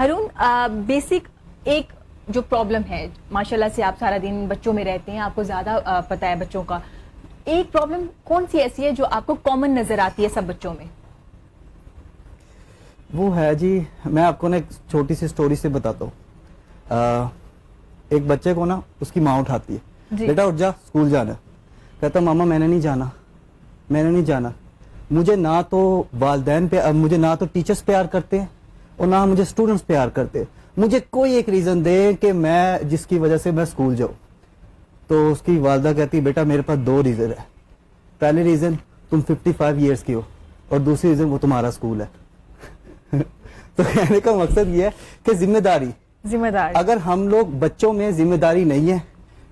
Haroon, basic ایک جو problem ہے، ماشاءاللہ سے آپ سارا دن بچوں میں رہتے ہیں، آپ کو زیادہ پتہ ہے بچوں کا، ایک پرابلم کون سی ایسی ہے جو آپ کو کامن نظر آتی ہے سب بچوں میں؟ وہ ہے جی، میں آپ کو نا ایک چھوٹی سی سٹوری سے بتاتا ہوں. ایک بچے کو نا اس کی ماں اٹھاتی ہے، بیٹا اٹھ جا اسکول جانا. کہتا ماما میں نے نہیں جانا، میں نے نہیں جانا. مجھے نہ تو والدین پہ، مجھے نہ تو ٹیچرز پیار کرتے ہیں اور نہ مجھے اسٹوڈنٹس پیار کرتے ہیں. مجھے کوئی ایک ریزن دے کہ میں جس کی وجہ سے میں اسکول جاؤں. تو اس کی والدہ کہتی بیٹا میرے پاس 2 ریزن ہے. پہلے ریزن تم 55 ایئرس کی ہو، اور دوسری ریزن وہ تمہارا اسکول ہے. تو کہنے کا مقصد یہ ہے کہ ذمہ داری، اگر ہم لوگ بچوں میں ذمہ داری نہیں ہے،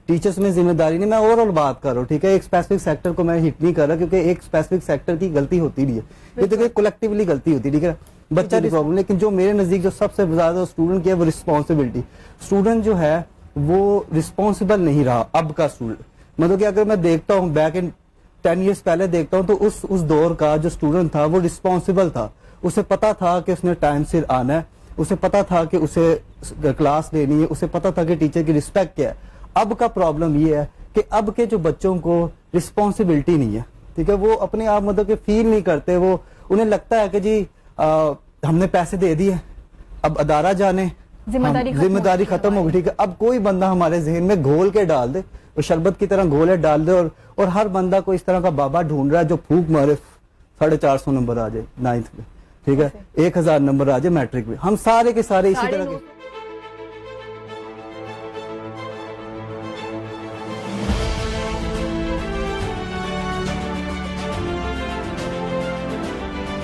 ٹیچرز میں ذمہ داری نہیں، میں اوور آل بات کر رہا ہوں، ٹھیک ہے، ایک اسپیسیفک سیکٹر کو میں ہٹ نہیں کر رہا کیونکہ ایک اسپیسیفک سیکٹر کی غلطی ہوتی نہیں ہے، یہ دیکھیں کلیکٹیولی غلطی ہوتی ہے، ٹھیک ہے، بچہ کی پرابلم. لیکن جو میرے نزدیک جو سب سے زیادہ اسٹوڈنٹ کی ہے وہ رسپانسبلٹی. اسٹوڈنٹ جو ہے وہ رسپانسبل نہیں رہا اب کا اسٹوڈنٹ. مطلب کہ اگر میں دیکھتا ہوں بیک ان 10 ایئرس پہلے دیکھتا ہوں تو اس دور کا جو اسٹوڈنٹ تھا وہ رسپانسبل تھا. اسے پتا تھا کہ اس نے ٹائم سے آنا ہے، اسے پتا تھا کہ اسے کلاس لینی ہے، اسے پتا تھا کہ ٹیچر کی رسپیکٹ کیا ہے. اب کا پرابلم یہ ہے کہ اب کے جو بچوں کو رسپانسبلٹی نہیں ہے، ٹھیک ہے، وہ اپنے آپ مطلب کہ فیل نہیں کرتے. وہ انہیں لگتا ہے کہ جی ہم نے پیسے دے دیے، اب ادارہ جانے، ذمہ داری ختم ہو گئی، ٹھیک ہے. اب کوئی بندہ ہمارے ذہن میں گھول کے ڈال دے، وہ شربت کی طرح گھولے ڈال دے، اور ہر بندہ کو اس طرح کا بابا ڈھونڈ رہا ہے جو پھونک مارے 450 نمبر آ جائے 9th میں، ٹھیک ہے، 1000 نمبر آ جائے میٹرک میں. ہم سارے کے سارے اسی طرح کے